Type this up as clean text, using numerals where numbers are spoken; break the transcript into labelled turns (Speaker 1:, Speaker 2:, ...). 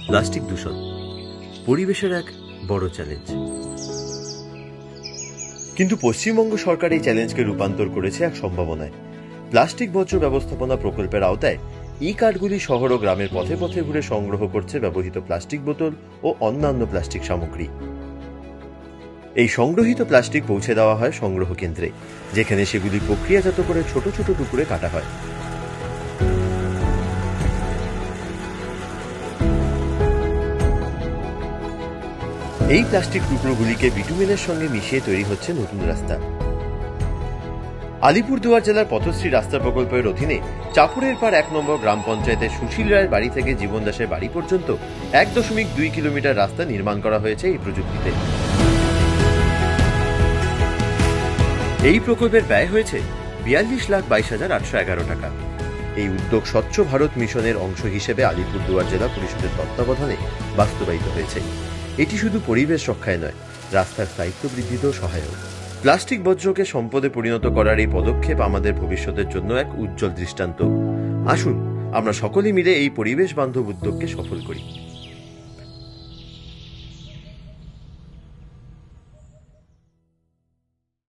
Speaker 1: Plastic দূষণ পরিবেশের এক বড় চ্যালেঞ্জ, কিন্তু পশ্চিমবঙ্গ সরকার এই চ্যালেঞ্জকে রূপান্তর করেছে এক সম্ভাবনায়। প্লাস্টিক বর্জ্য ব্যবস্থাপনা প্রকল্পের আওতায় ই কার্ডগুলি শহর ও গ্রামের পথে পথে ঘুরে সংগ্রহ করছে ব্যবহৃত প্লাস্টিক বোতল ও অন্যান্য প্লাস্টিক সামগ্রী। এই সংগ্রহীত প্লাস্টিক পৌঁছে দেওয়া হয় সংগ্রহ কেন্দ্রে, যেখানে সেগুলি প্রক্রিয়াজাত করে ছোট ছোট টুকরে কাটা হয়। এই প্লাস্টিক টুকরোগুলিকে বিটুমিনের সঙ্গে মিশিয়ে তৈরি হচ্ছে নতুন রাস্তা। আলিপুরদুয়ার জেলার পথশ্রী রাস্তা প্রকল্পের অধীনে চাপুরের পাড় 1 নম্বর গ্রাম পঞ্চায়েতের সুশীল রায়ের বাড়ি থেকে জীবন দাসের বাড়ি পর্যন্ত 1.2 কিলোমিটার রাস্তা নির্মাণ করা হয়েছে এই প্রযুক্তিতে। এই প্রকল্পের ব্যয় হয়েছে 42,22,811 টাকা। এই উদ্যোগ স্বচ্ছ ভারত মিশনের অংশ হিসেবে আলিপুরদুয়ার জেলা পরিষদের তত্ত্বাবধানে বাস্তবায়িত হয়েছে। এটি শুধু পরিবেশ রক্ষায় নয়, রাস্তার স্থায়িত্ব বৃদ্ধিতেও সহায়ক। প্লাস্টিক বর্জ্যকে সম্পদে পরিণত করার এই পদক্ষেপ আমাদের ভবিষ্যতের জন্য এক উজ্জ্বল দৃষ্টান্ত। আসুন আমরা সকলে মিলে এই পরিবেশ বান্ধব উদ্যোগকে সফল করি।